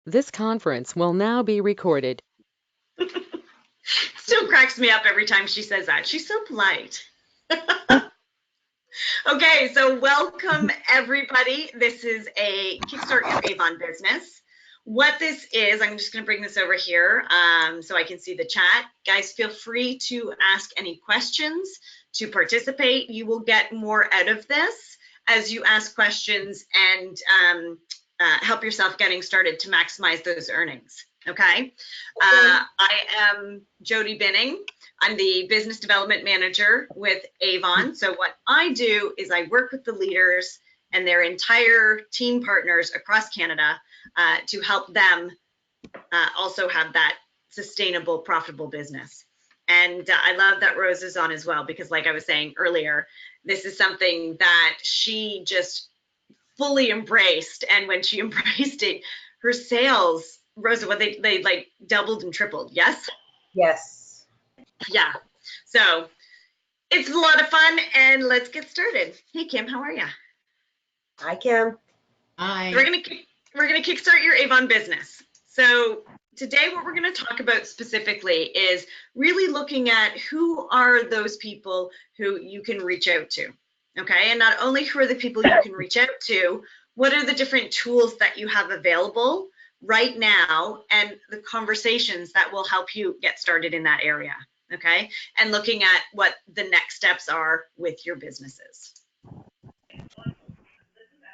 This conference will now be recorded. Still cracks me up every time she says that. She's so polite. Okay, so welcome everybody. This is a Kickstart Your Avon business. What this is, I'm just going to bring this over here so I can see the chat. Guys, feel free to ask any questions, to participate. You will get more out of this as you ask questions and help yourself getting started to maximize those earnings. Okay. I am Jody Binning. I'm the business development manager with Avon. So what I do is I work with the leaders and their entire team partners across Canada to help them also have that sustainable, profitable business. And I love that Rose is on as well, because like I was saying earlier, this is something that she just fully embraced. And when she embraced it, her sales, Rosa, what they like doubled and tripled. Yes? Yes. Yeah. So it's a lot of fun, and let's get started. Hey, Kim, how are you? Hi, Kim. Hi. We're gonna kickstart your Avon business. So today, what we're going to talk about specifically is really looking at who are those people who you can reach out to. Okay, and not only who are the people you can reach out to, what are the different tools that you have available right now and the conversations that will help you get started in that area. Okay, and looking at what the next steps are with your businesses.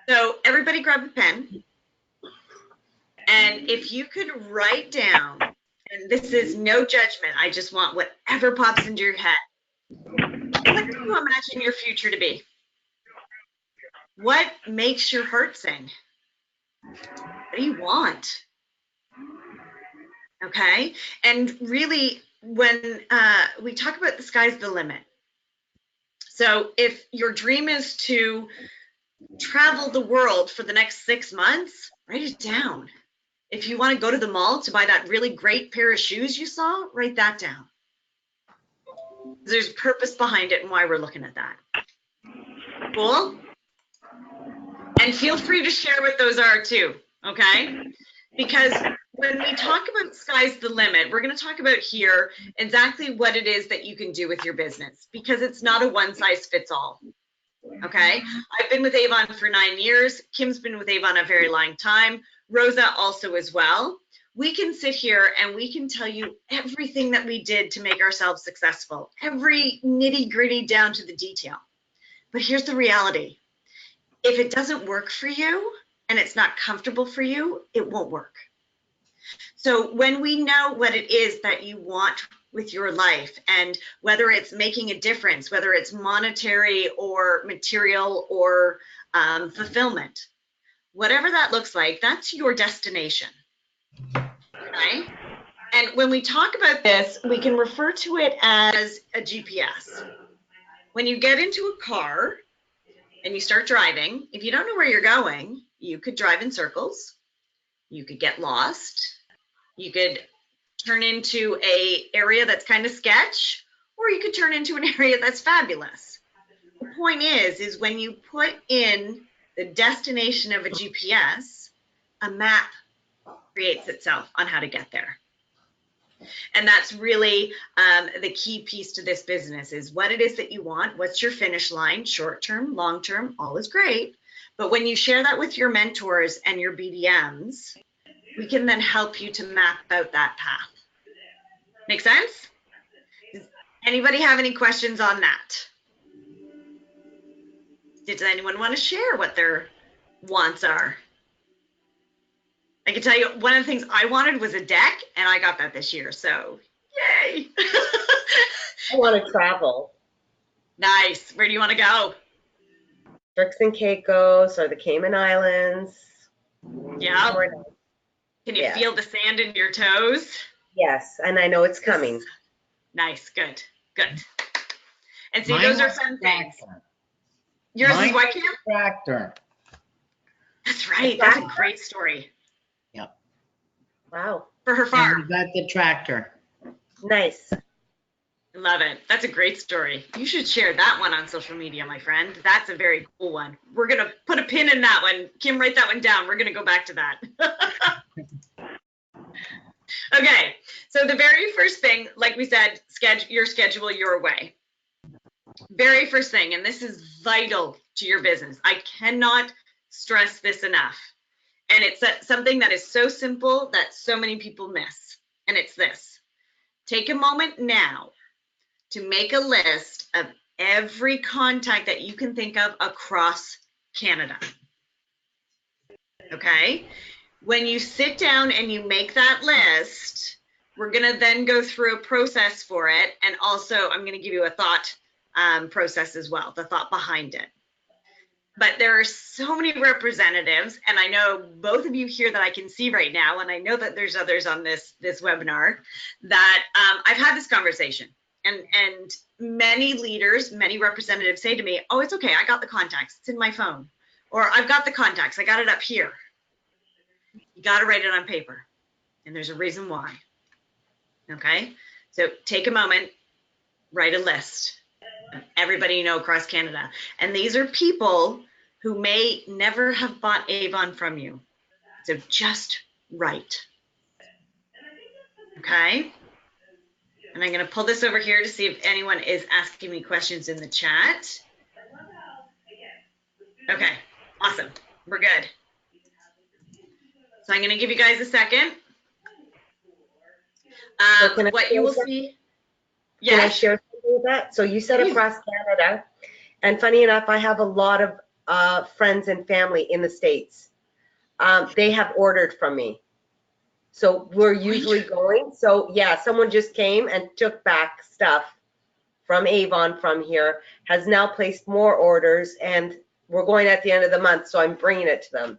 So everybody grab a pen. And if you could write down, and this is no judgment, I just want whatever pops into your head. What do you imagine your future to be? What makes your heart sing? What do you want? Okay, and really, when we talk about the sky's the limit. So if your dream is to travel the world for the next 6 months, write it down. If you want to go to the mall to buy that really great pair of shoes you saw, write that down. There's purpose behind it and why we're looking at that. Cool? And feel free to share what those are too, okay? Because when we talk about sky's the limit, we're going to talk about here exactly what it is that you can do with your business, because it's not a one size fits all. Okay, I've been with Avon for 9 years. Kim's been with Avon a very long time. Rosa also as well. We can sit here and we can tell you everything that we did to make ourselves successful, every nitty gritty down to the detail. But here's the reality. If it doesn't work for you and it's not comfortable for you, it won't work. So when we know what it is that you want with your life, and whether it's making a difference, whether it's monetary or material or fulfillment, whatever that looks like, that's your destination. Okay? And when we talk about this, we can refer to it as a GPS. When you get into a car and you start driving, if you don't know where you're going, you could drive in circles, you could get lost, you could turn into a area that's kind of sketch, or you could turn into an area that's fabulous. The point is when you put in the destination of a GPS, a map creates itself on how to get there. And that's really the key piece to this business, is what it is that you want, what's your finish line, short term, long term, all is great. But when you share that with your mentors and your BDMs, we can then help you to map out that path. Make sense? Does anybody have any questions on that? Does anyone want to share what their wants are? I can tell you one of the things I wanted was a deck, and I got that this year, so yay. I want to travel. Nice. Where do you want to go? Turks and Caicos or the Cayman Islands. Yeah. Can you feel the sand in your toes? Yes, and I know it's coming. Nice, good, good. And see, those are fun things. Yours is what, Kim? Tractor. That's right. That's a great story. Yep. Wow. For her farm. And we got the tractor. Nice. Love it. That's a great story. You should share that one on social media, my friend. That's a very cool one. We're going to put a pin in that one. Kim, write that one down. We're going to go back to that. Okay, so the very first thing, like we said, schedule your way. Very first thing, and this is vital to your business. I cannot stress this enough. And it's something that is so simple that so many people miss. And it's this. Take a moment now to make a list of every contact that you can think of across Canada. Okay? When you sit down and you make that list, we're going to then go through a process for it. And also, I'm going to give you a thought process as well, the thought behind it. But there are so many representatives, and I know both of you here that I can see right now, and I know that there's others on this webinar, that I've had this conversation. And many leaders, many representatives say to me, oh, it's okay, I got the contacts, it's in my phone. Or I've got the contacts, I got it up here. You got to write it on paper, and there's a reason why. Okay, so take a moment, write a list of everybody you know across Canada. And these are people who may never have bought Avon from you. So just write. Okay, and I'm going to pull this over here to see if anyone is asking me questions in the chat. Okay, awesome, we're good. So I'm going to give you guys a second. What you will see. Can I Yes. share something with that? So you said Please. across Canada, and funny enough, I have a lot of friends and family in the States. They have ordered from me. So we're usually going. So yeah, someone just came and took back stuff from Avon from here, has now placed more orders, and we're going at the end of the month, so I'm bringing it to them.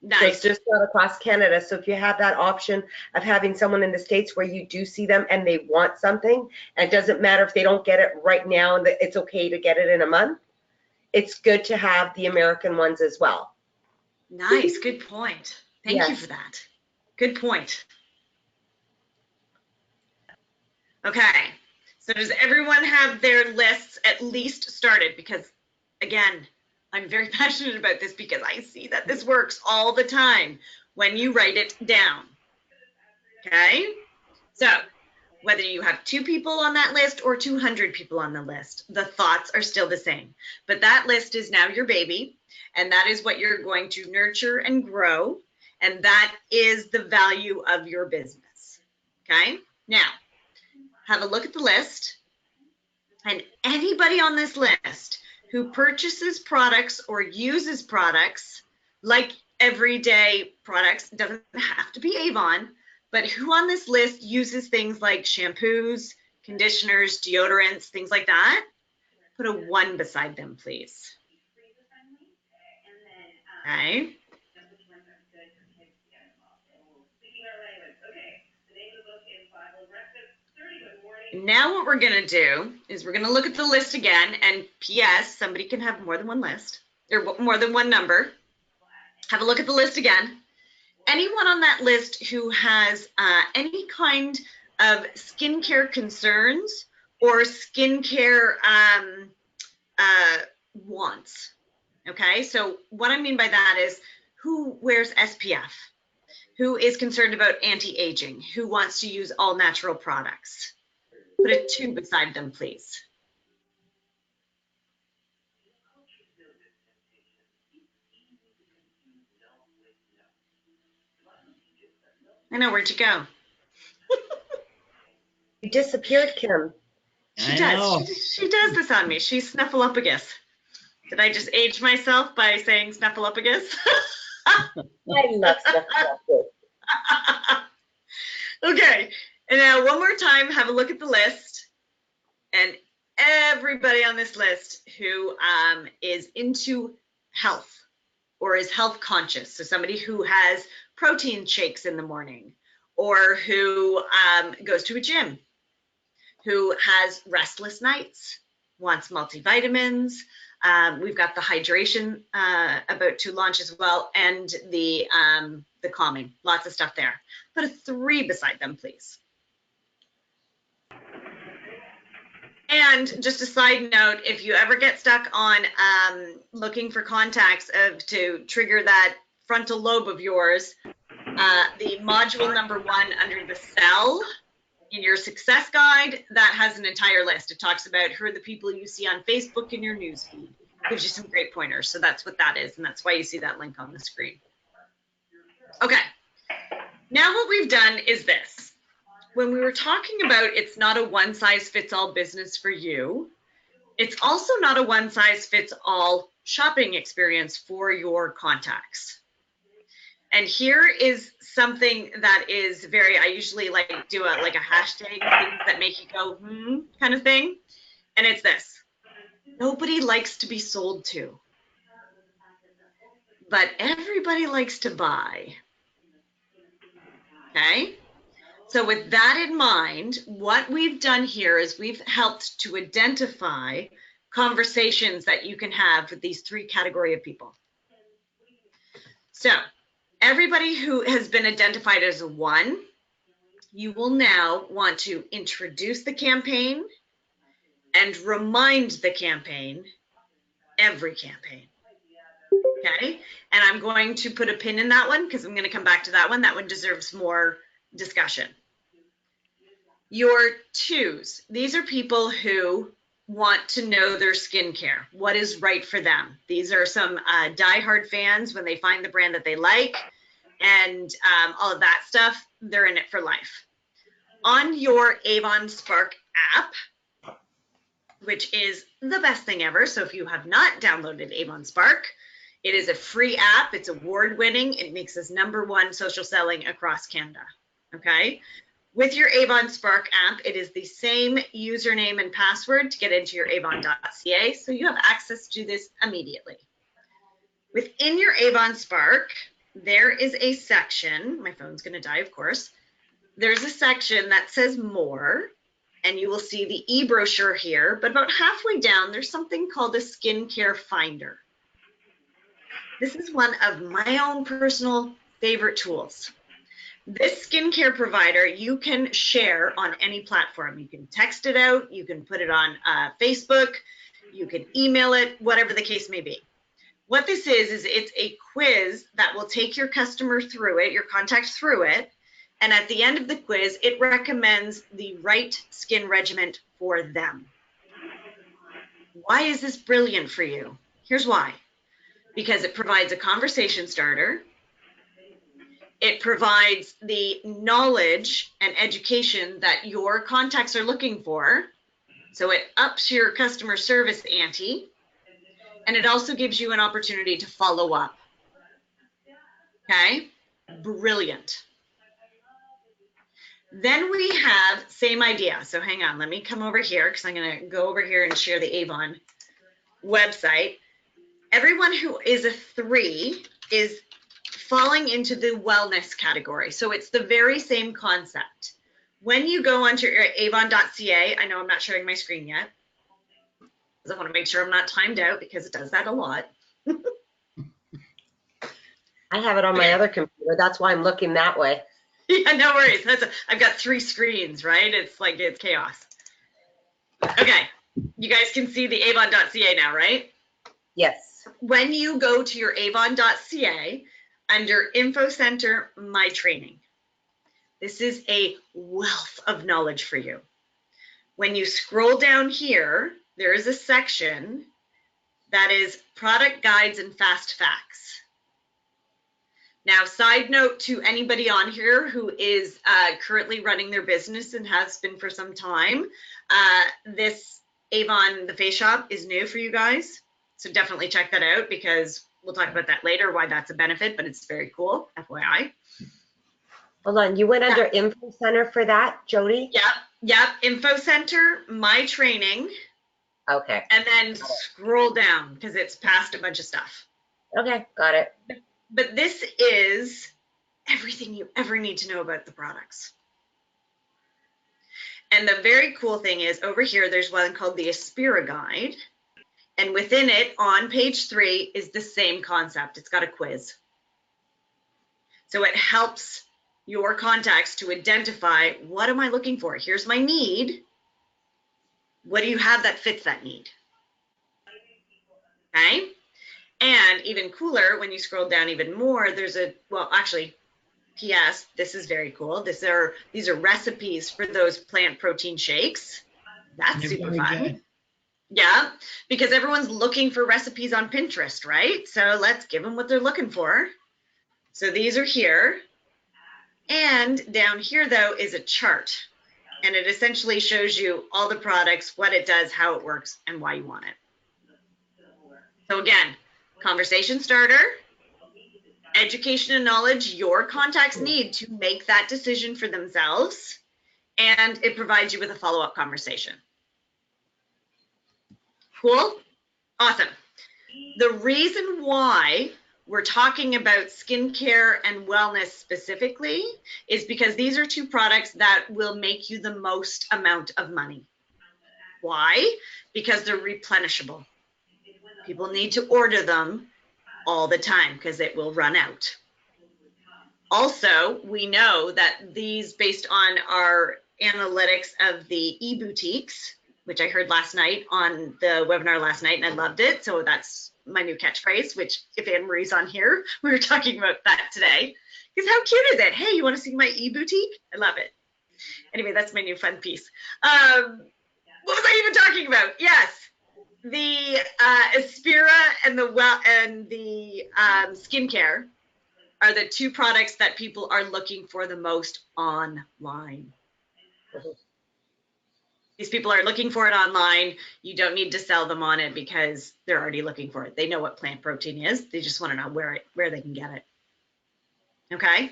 Nice. So it's just not across Canada. So if you have that option of having someone in the States where you do see them and they want something, and it doesn't matter if they don't get it right now and it's okay to get it in a month, it's good to have the American ones as well. Nice, good point. Thank you Yes. for that. Good point. Okay, so does everyone have their lists at least started? Because again, I'm very passionate about this because I see that this works all the time when you write it down. Okay, so whether you have 2 people on that list or 200 people on the list, the thoughts are still the same. But that list is now your baby, and that is what you're going to nurture and grow, and that is the value of your business. Okay, now have a look at the list, and anybody on this list who purchases products or uses products like everyday products, doesn't have to be Avon, but who on this list uses things like shampoos, conditioners, deodorants, things like that, put a 1 beside them, please. Okay. Now what we're going to do is we're going to look at the list again, and P.S., somebody can have more than one list, or more than one number. Have a look at the list again. Anyone on that list who has any kind of skincare concerns or skincare wants, okay? So what I mean by that is who wears SPF, who is concerned about anti-aging, who wants to use all natural products. Put a 2 beside them, please. I know, where'd you go? You disappeared, Kim. She does. She does this on me. She's Snuffleupagus. Did I just age myself by saying Snuffleupagus? I love stuff like this. Okay, and now one more time, have a look at the list. And everybody on this list who is into health or is health conscious, so somebody who has protein shakes in the morning, or who goes to a gym, who has restless nights, wants multivitamins. We've got the hydration about to launch as well, and the calming, lots of stuff there. Put a 3 beside them, please. And just a side note, if you ever get stuck on looking for contacts to trigger that frontal lobe of yours, The module number 1 under the cell in your success guide, that has an entire list. It talks about who are the people you see on Facebook in your newsfeed. Gives you some great pointers. So that's what that is. And that's why you see that link on the screen. Okay. Now what we've done is this. When we were talking about it's not a one-size-fits-all business for you, it's also not a one-size-fits-all shopping experience for your contacts. And here is something that is very, I usually like do a hashtag, things that make you go, kind of thing. And it's this: nobody likes to be sold to, but everybody likes to buy. Okay? So with that in mind, what we've done here is we've helped to identify conversations that you can have with these 3 categories of people. So everybody who has been identified as a 1, you will now want to introduce the campaign and remind the campaign every campaign. Okay? And I'm going to put a pin in that one because I'm going to come back to that one. That one deserves more discussion. Your 2s, these are people who want to know their skincare, what is right for them. These are some diehard fans. When they find the brand that they like and all of that stuff, they're in it for life. On your Avon Spark app, which is the best thing ever, so if you have not downloaded Avon Spark, it is a free app. It's award-winning. It makes us #1 social selling across Canada, okay? With your Avon Spark app, it is the same username and password to get into your avon.ca, so you have access to this immediately. Within your Avon Spark, there is a section, my phone's going to die, of course. There's a section that says more, and you will see the e-brochure here, but about halfway down, there's something called a skincare finder. This is one of my own personal favorite tools. This skincare provider you can share on any platform. You can text it out, you can put it on Facebook, you can email it, whatever the case may be. What this is it's a quiz that will take your customer through it, your contact through it, and at the end of the quiz, it recommends the right skin regimen for them. Why is this brilliant for you? Here's why. Because it provides a conversation starter. It provides the knowledge and education that your contacts are looking for. So it ups your customer service ante. And it also gives you an opportunity to follow up. Okay? Brilliant. Then we have same idea. So hang on, let me come over here because I'm going to go over here and share the Avon website. Everyone who is a 3 is falling into the wellness category. So it's the very same concept. When you go onto your avon.ca, I know I'm not sharing my screen yet, because I want to make sure I'm not timed out because it does that a lot. I have it on my other computer. That's why I'm looking that way. Yeah, no worries. I've got 3 screens, right? It's like it's chaos. Okay, you guys can see the avon.ca now, right? Yes. When you go to your avon.ca, under Info Center, My Training, this is a wealth of knowledge for you. When you scroll down here, there is a section that is Product Guides and Fast Facts. Now, side note to anybody on here who is currently running their business and has been for some time, this Avon, the face shop, is new for you guys. So definitely check that out because we'll talk about that later, why that's a benefit, but it's very cool, FYI. Hold on, you went under Info Center for that, Jody? Yep, Info Center, My Training. Okay. And then scroll down because it's past a bunch of stuff. Okay, got it. But this is everything you ever need to know about the products. And the very cool thing is over here, there's one called the Aspira Guide. And within it, on page 3, is the same concept. It's got a quiz. So it helps your contacts to identify, what am I looking for? Here's my need. What do you have that fits that need? Okay? And even cooler, when you scroll down even more, there's a, well, actually, P.S. This is very cool. These are recipes for those plant protein shakes. That's They're super very fun. good. Yeah, because everyone's looking for recipes on Pinterest, right? So let's give them what they're looking for. So these are here. And down here, though, is a chart. And it essentially shows you all the products, what it does, how it works, and why you want it. So again, conversation starter, education and knowledge your contacts need to make that decision for themselves, and it provides you with a follow-up conversation. Cool? Awesome. The reason why we're talking about skincare and wellness specifically is because these are two products that will make you the most amount of money. Why? Because they're replenishable. People need to order them all the time because it will run out. Also, we know that these, based on our analytics of the e-boutiques, which I heard last night on the webinar last night, and I loved it. So that's my new catchphrase, which if Anne-Marie's on here, we were talking about that today. Because how cute is it? Hey, you want to see my e-boutique? I love it. Anyway, that's my new fun piece. What was I even talking about? Yes, the Aspira and the skincare are the two products that people are looking for the most online. These people are looking for it online. You don't need to sell them on it because they're already looking for it. They know what plant protein is. They just want to know where they can get it. Okay?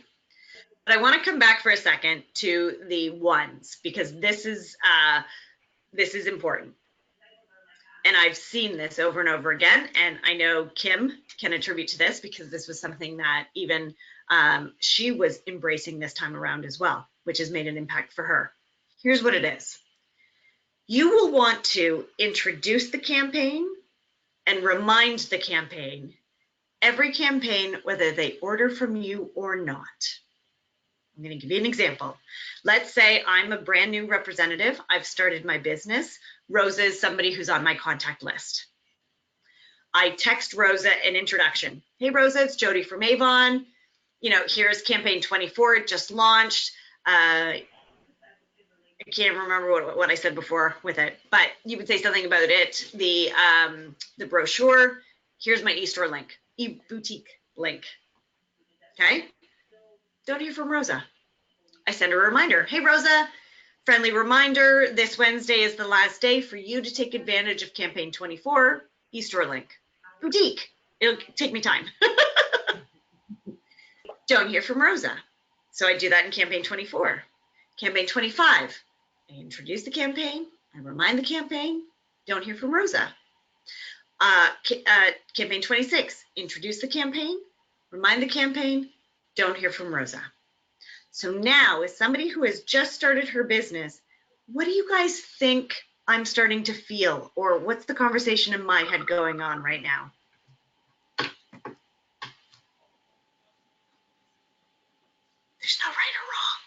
But I want to come back for a second to the ones because this is important. And I've seen this over and over again. And I know Kim can attribute to this because this was something that even she was embracing this time around as well, which has made an impact for her. Here's what it is. You will want to introduce the campaign and remind the campaign, every campaign, whether they order from you or not. I'm going to give you an example. Let's say I'm a brand new representative. I've started my business. Rosa is somebody who's on my contact list. I text Rosa an introduction. Hey, Rosa, it's Jody from Avon. Here's campaign 24. It just launched. I can't remember what I said before with it, but you would say something about it. The brochure. Here's my e-store link, e-boutique link. Okay. Don't hear from Rosa. I send her a reminder. Hey, Rosa, friendly reminder. This Wednesday is the last day for you to take advantage of campaign 24, e-store link, boutique. It'll take me time. Don't hear from Rosa. So I do that in campaign 24. Campaign 25. I introduce the campaign, I remind the campaign, don't hear from Rosa. Campaign 26, introduce the campaign, remind the campaign, don't hear from Rosa. So now, as somebody who has just started her business, what do you guys think I'm starting to feel? Or what's the conversation in my head going on right now? There's no right or wrong.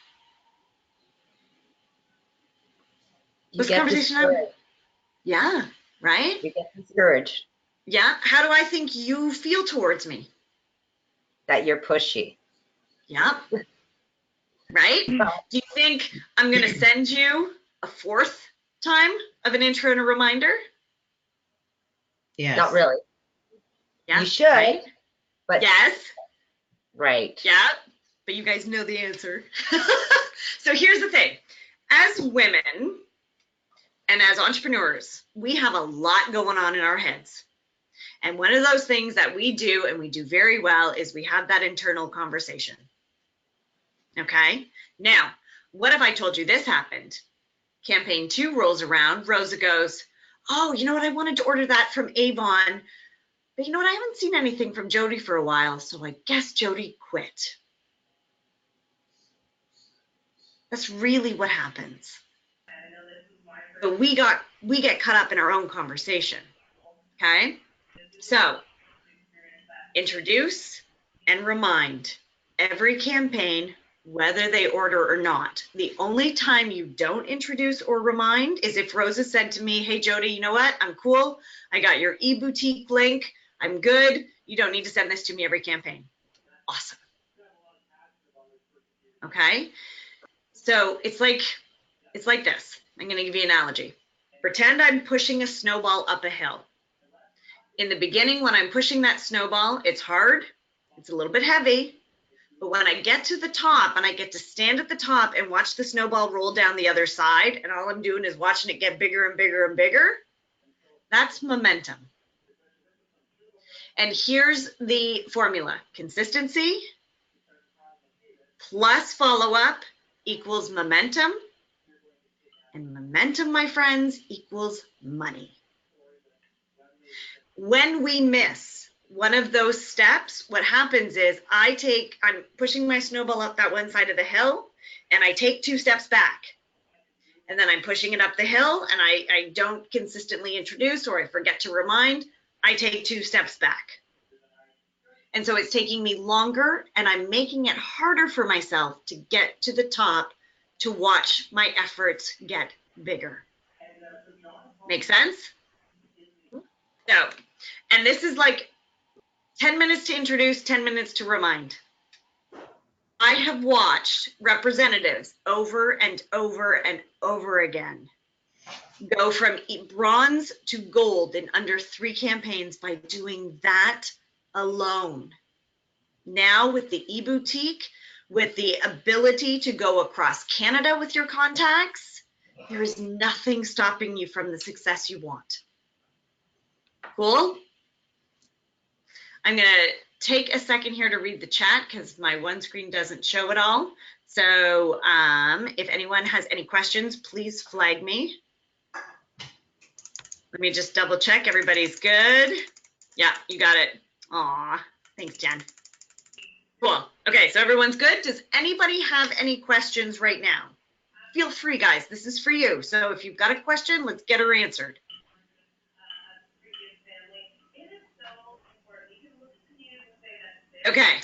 What's the conversation? Yeah, right? You get discouraged. Yeah. How do I think you feel towards me? That you're pushy. Yeah. Right? Do you think I'm going to send you a fourth time of an intro and a reminder? Yes. Not really. Yeah. You should. Right? But yes. Right. Yeah. But you guys know the answer. So here's the thing. As women and as entrepreneurs, we have a lot going on in our heads. And one of those things that we do, and we do very well, is we have that internal conversation. Okay? Now, what if I told you this happened? Campaign 2 rolls around. Rosa goes, oh, you know what? I wanted to order that from Avon. But you know what? I haven't seen anything from Jody for a while, so I guess Jody quit. That's really what happens. But we get caught up in our own conversation. Okay? So, introduce and remind every campaign, whether they order or not. The only time you don't introduce or remind is if Rosa said to me, hey, Jody, you know what? I'm cool. I got your e-boutique link. I'm good. You don't need to send this to me every campaign. Awesome. okay? So it's like this. I'm going to give you an analogy. Pretend I'm pushing a snowball up a hill. In the beginning, when I'm pushing that snowball, it's hard, it's a little bit heavy, but when I get to the top and I get to stand at the top and watch the snowball roll down the other side, and all I'm doing is watching it get bigger and bigger and bigger, that's momentum. And here's the formula. Consistency plus follow-up equals momentum. And momentum, my friends, equals money. When we miss one of those steps, what happens is I'm pushing my snowball up that one side of the hill, and I take 2 steps back. And then I'm pushing it up the hill, and I don't consistently introduce, or I forget to remind, I take 2 steps back. And so it's taking me longer, and I'm making it harder for myself to get to the top, to watch my efforts get bigger. Make sense? So, and this is like 10 minutes to introduce, 10 minutes to remind. I have watched representatives over and over and over again go from bronze to gold in under 3 campaigns by doing that alone. Now with the e-boutique, with the ability to go across Canada with your contacts, there is nothing stopping you from the success you want. Cool? I'm going to take a second here to read the chat because my one screen doesn't show it all. So if anyone has any questions, please flag me. Let me just double check. Everybody's good. Yeah, you got it. Aw, thanks, Jen. Cool. Okay, so everyone's good. Does anybody have any questions right now? Feel free, guys. This is for you. So if you've got a question, let's get her answered. Okay.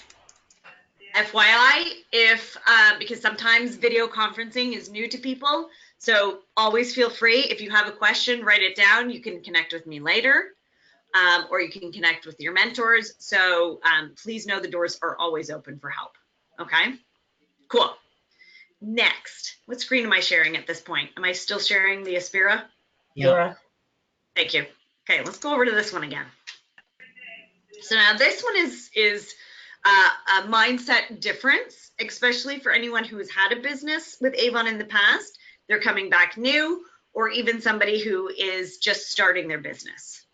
FYI, because sometimes video conferencing is new to people, so always feel free. If you have a question, write it down. You can connect with me later, or you can connect with your mentors. So please know the doors are always open for help. Okay, cool. Next, what screen am I sharing at this point? Am I still sharing the Aspira? Yeah. Thank you. Okay, let's go over to this one again. So now this one is a mindset difference, especially for anyone who has had a business with Avon in the past. They're coming back new, or even somebody who is just starting their business.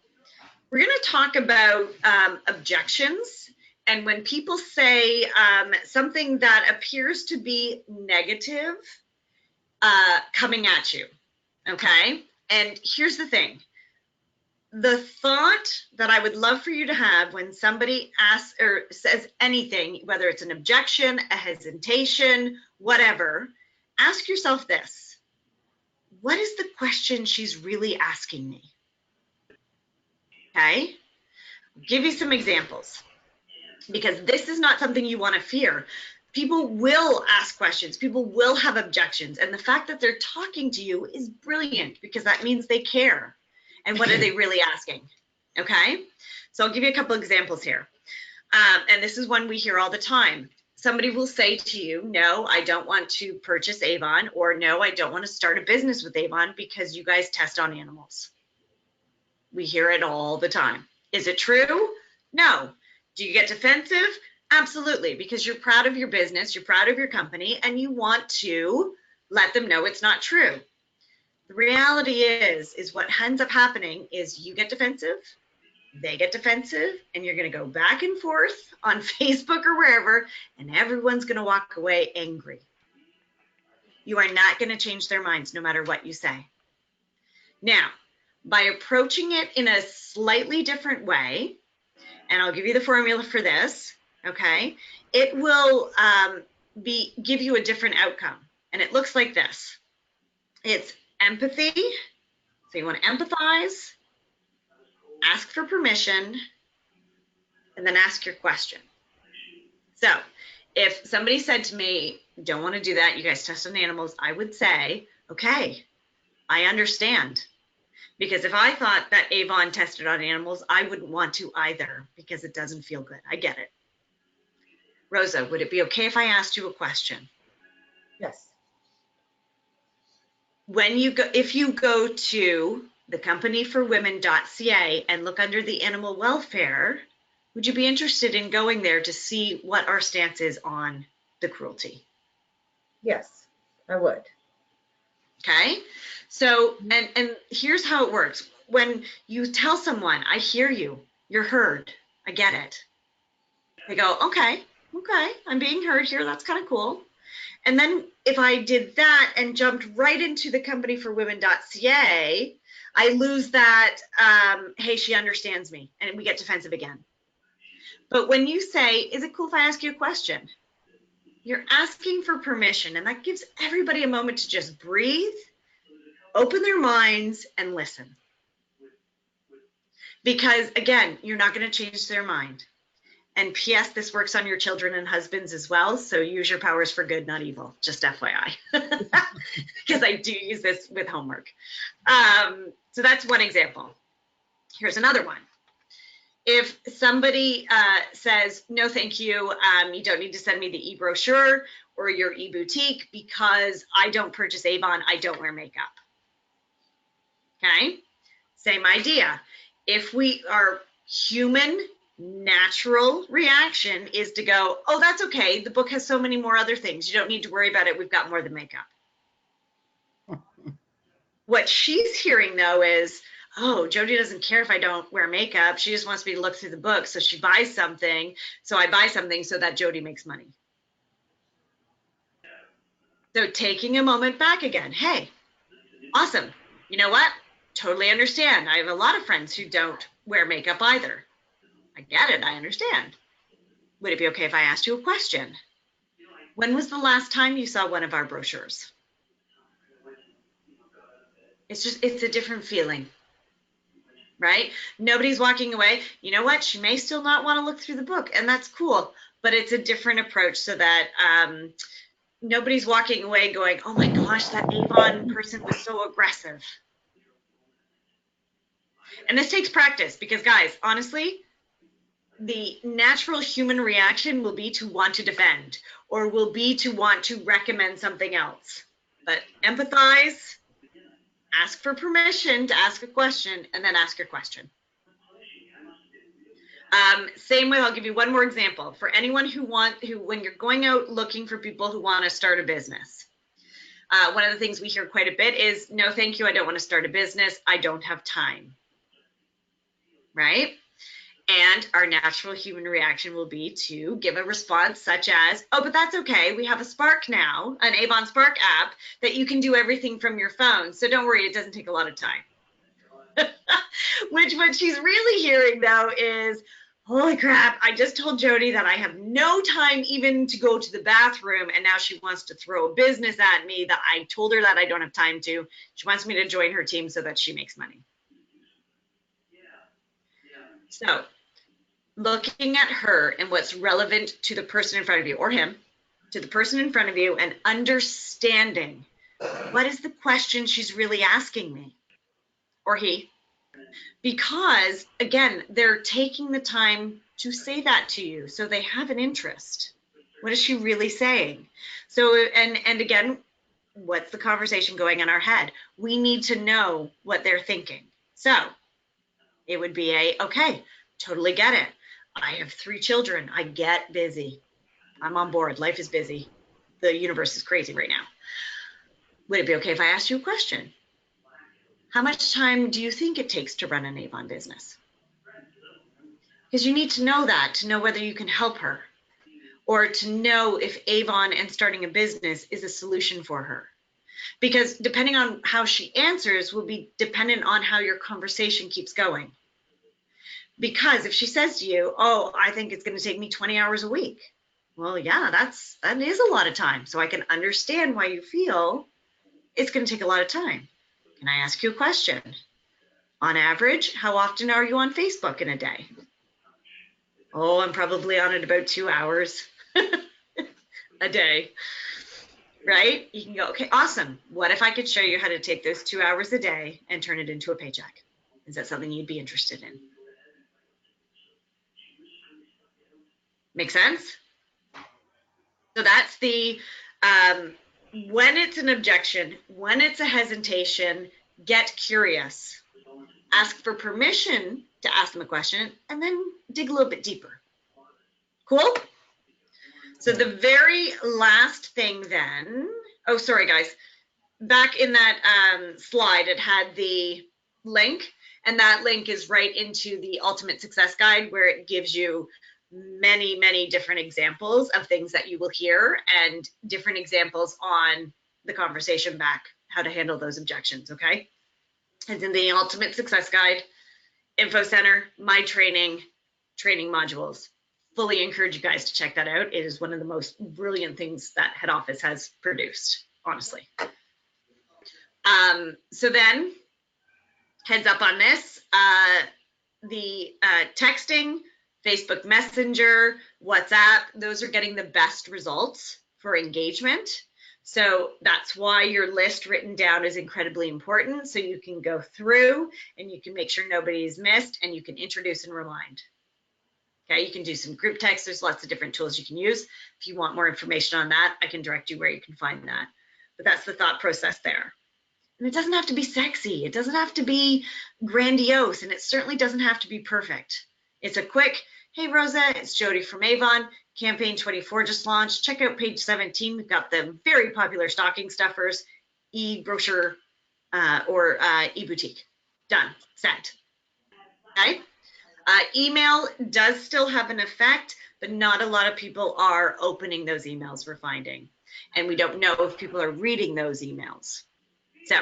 We're going to talk about objections, and when people say something that appears to be negative coming at you, okay? And here's the thing. The thought that I would love for you to have when somebody asks or says anything, whether it's an objection, a hesitation, whatever, ask yourself this: what is the question she's really asking me? Okay? I'll give you some examples, because this is not something you want to fear. People will ask questions, people will have objections, and the fact that they're talking to you is brilliant, because that means they care. And what are they really asking? Okay, so I'll give you a couple examples here. And this is one we hear all the time. Somebody will say to you, no, I don't want to purchase Avon, or no, I don't want to start a business with Avon because you guys test on animals. We hear it all the time. Is it true? No. Do you get defensive? Absolutely, because you're proud of your business, you're proud of your company, and you want to let them know it's not true. The reality is what ends up happening is you get defensive, they get defensive, and you're going to go back and forth on Facebook or wherever, and everyone's going to walk away angry. You are not going to change their minds no matter what you say. Now, by approaching it in a slightly different way, and I'll give you the formula for this, okay, it will give you a different outcome. And it looks like this. It's empathy, so you want to empathize, ask for permission, and then ask your question. So if somebody said to me, don't want to do that, you guys test on animals, I would say, okay, I understand. Because if I thought that Avon tested on animals, I wouldn't want to either, because it doesn't feel good. I get it. Rosa, would it be okay if I asked you a question? Yes. When you go, if you go to thecompanyforwomen.ca and look under the animal welfare, would you be interested in going there to see what our stance is on the cruelty? Yes, I would. Okay. So, and here's how it works. When you tell someone, I hear you, you're heard, I get it. They go, okay, I'm being heard here. That's kind of cool. And then if I did that and jumped right into thecompanyforwomen.ca, I lose that, hey, she understands me, and we get defensive again. But when you say, is it cool if I ask you a question? You're asking for permission, and that gives everybody a moment to just breathe, open their minds, and listen. Because again, you're not going to change their mind. And P.S., this works on your children and husbands as well. So use your powers for good, not evil. Just FYI. Because I do use this with homework. So that's one example. Here's another one. If somebody says, no, thank you, you don't need to send me the e-brochure or your e-boutique because I don't purchase Avon, I don't wear makeup. Okay? Same idea. If we are human, natural reaction is to go, oh, that's okay. The book has so many more other things. You don't need to worry about it. We've got more than makeup. What she's hearing, though, is, oh, Jody doesn't care if I don't wear makeup. She just wants me to look through the book. So she buys something. So I buy something so that Jody makes money. So taking a moment back again. Hey, awesome. You know what? Totally understand. I have a lot of friends who don't wear makeup either. I get it. I understand. Would it be okay if I asked you a question? When was the last time you saw one of our brochures? It's a different feeling, right? Nobody's walking away. You know what? She may still not want to look through the book, and that's cool, but it's a different approach so that nobody's walking away going, oh my gosh, that Avon person was so aggressive. And this takes practice because, guys, honestly, the natural human reaction will be to want to defend or will be to want to recommend something else. But empathize, ask for permission to ask a question, and then ask your question. Same way, I'll give you one more example. For anyone who when you're going out looking for people who want to start a business, one of the things we hear quite a bit is, no, thank you, I don't want to start a business. I don't have time, right? And our natural human reaction will be to give a response such as, oh, but that's okay. We have a Spark now, an Avon Spark app that you can do everything from your phone. So don't worry, it doesn't take a lot of time. Which what she's really hearing, though, is, holy crap, I just told Jody that I have no time even to go to the bathroom, and now she wants to throw a business at me that I told her that I don't have time to. She wants me to join her team so that she makes money. So looking at her and what's relevant to the person in front of you, or him, to the person in front of you, and understanding what is the question she's really asking me, or he. Because, again, they're taking the time to say that to you, so they have an interest. What is she really saying? So, and again, what's the conversation going in our head? We need to know what they're thinking. So it would be okay, totally get it. I have 3 children. I get busy. I'm on board. Life is busy. The universe is crazy right now. Would it be okay if I asked you a question? How much time do you think it takes to run an Avon business? Because you need to know that to know whether you can help her, or to know if Avon and starting a business is a solution for her. Because depending on how she answers will be dependent on how your conversation keeps going. Because if she says to you, oh, I think it's going to take me 20 hours a week. Well, yeah, that is a lot of time. So I can understand why you feel it's going to take a lot of time. Can I ask you a question? On average, how often are you on Facebook in a day? Oh, I'm probably on it about 2 hours a day, right? You can go, okay, awesome. What if I could show you how to take those 2 hours a day and turn it into a paycheck? Is that something you'd be interested in? Make sense? So that's the when it's an objection, when it's a hesitation, get curious. Ask for permission to ask them a question, and then dig a little bit deeper. Cool? So the very last thing then, oh, sorry, guys. Back in that slide, it had the link, and that link is right into the Ultimate Success Guide, where it gives you many, many different examples of things that you will hear and different examples on the conversation back, how to handle those objections, okay? It's in the Ultimate Success Guide, Info Center, My Training, training modules. Fully encourage you guys to check that out. It is one of the most brilliant things that head office has produced, honestly. So then, heads up on this, the texting, Facebook Messenger, WhatsApp, those are getting the best results for engagement. So that's why your list written down is incredibly important. So you can go through and you can make sure nobody's missed, and you can introduce and remind. Okay, you can do some group text. There's lots of different tools you can use. If you want more information on that, I can direct you where you can find that. But that's the thought process there. And it doesn't have to be sexy. It doesn't have to be grandiose, and it certainly doesn't have to be perfect. It's a quick, hey, Rosa, it's Jody from Avon. Campaign 24 just launched. Check out page 17. We've got the very popular stocking stuffers, e-brochure, or e-boutique. Done, sent. Okay? Email does still have an effect, but not a lot of people are opening those emails, we're finding. And we don't know if people are reading those emails. So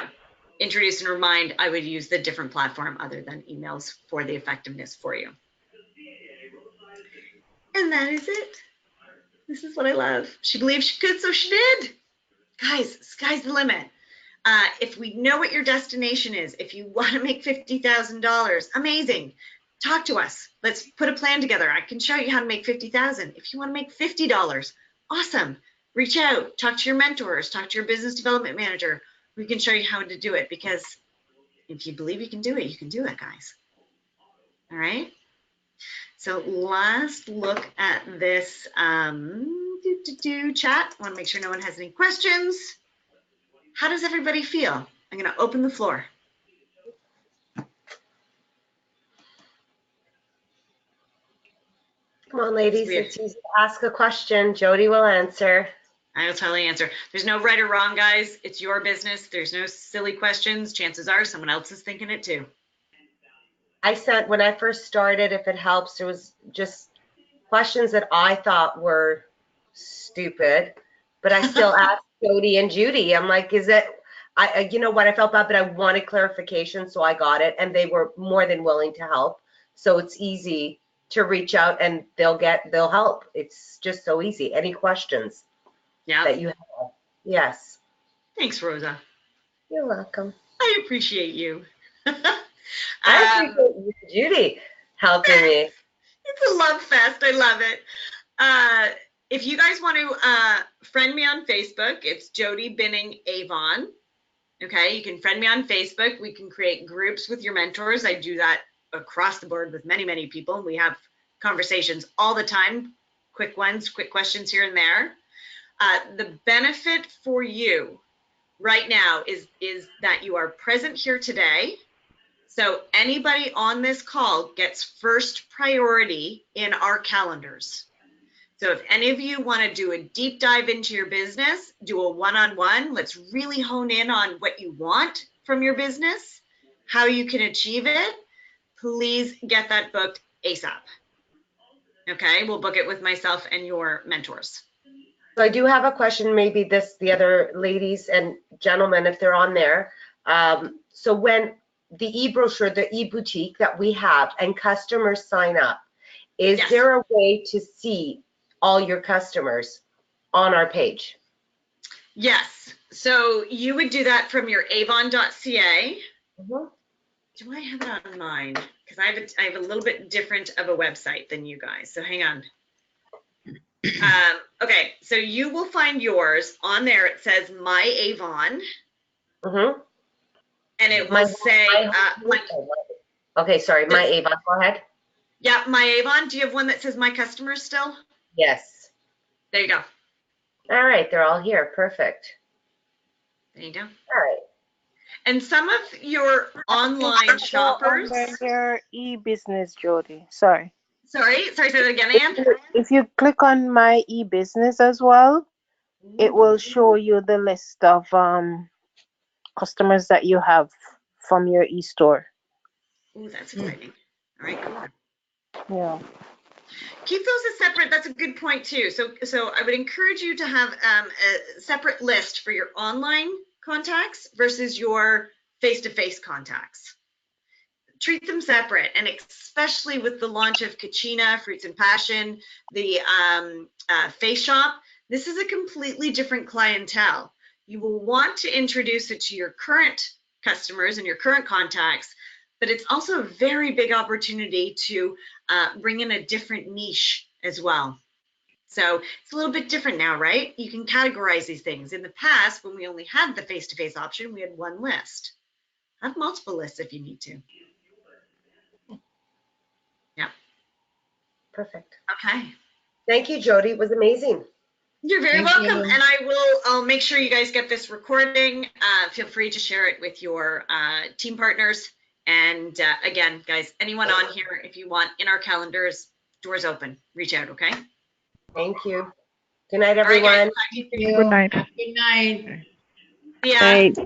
introduce and remind, I would use the different platform other than emails for the effectiveness for you. And that is it. This is what I love. She believed she could, so she did. Guys, sky's the limit. If we know what your destination is, if you want to make $50,000, amazing. Talk to us. Let's put a plan together. I can show you how to make $50,000. If you want to make $50, awesome. Reach out, talk to your mentors, talk to your business development manager. We can show you how to do it, because if you believe you can do it, you can do it, guys. All right. So last look at this chat. Want to make sure no one has any questions. How does everybody feel? I'm going to open the floor. Come on, ladies. It's easy to ask a question. Jody will answer. I'll totally answer. There's no right or wrong, guys. It's your business. There's no silly questions. Chances are someone else is thinking it too. I sent, when I first started, if it helps, there was just questions that I thought were stupid, but I still asked Jody and Judy. I'm like, is it, you know what, I felt bad, but I wanted clarification, so I got it, and they were more than willing to help. So it's easy to reach out, and they'll help. It's just so easy. Any questions that you have? Yes. Thanks, Rosa. You're welcome. I appreciate you. I appreciate you, Judy, helping me. It's a love fest. I love it. If you guys want to friend me on Facebook, it's Jody Binning Avon. Okay, you can friend me on Facebook. We can create groups with your mentors. I do that across the board with many, many people. We have conversations all the time, quick ones, quick questions here and there. The benefit for you right now is that you are present here today. So anybody on this call gets first priority in our calendars. So if any of you want to do a deep dive into your business, do a one-on-one, let's really hone in on what you want from your business, how you can achieve it, please get that booked ASAP. Okay, we'll book it with myself and your mentors. So I do have a question, maybe the other ladies and gentlemen, if they're on there. So when the e-brochure, the e-boutique that we have, and customers sign up, is there a way to see all your customers on our page? Yes. So you would do that from your avon.ca. Mm-hmm. Do I have it on mine? Because I have a little bit different of a website than you guys. So hang on. Okay, so you will find yours on there. It says My Avon. Mm-hmm. And it will say, okay, sorry, My Avon, go ahead. Yeah, My Avon. Do you have one that says My Customers still? Yes. There you go. All right, they're all here, perfect. There you go. All right. And some of your online shoppers. Under your e-business, Jody. Sorry. Say that again, Anne. If you click on my e-business as well, it will show you the list of customers that you have from your e-store. Ooh, that's exciting. All right, cool. Yeah. Keep those as separate. That's a good point too. So I would encourage you to have a separate list for your online contacts versus your face-to-face contacts. Treat them separate, and especially with the launch of Kachina, Fruits and Passion, the face shop, this is a completely different clientele. You will want to introduce it to your current customers and your current contacts, but it's also a very big opportunity to bring in a different niche as well. So it's a little bit different now, right? You can categorize these things. In the past, when we only had the face-to-face option, we had one list. Have multiple lists if you need to. Yeah. Perfect. Okay. Thank you, Jody. It was amazing. You're very Thank welcome. you. And I'll make sure you guys get this recording. Feel free to share it with your team partners. And again, guys, anyone on here, if you want, in our calendars, doors open. Reach out, okay? Thank you. Good night, All right, guys. everyone. Talk to you soon. You. Good night. Good night. See ya. Night.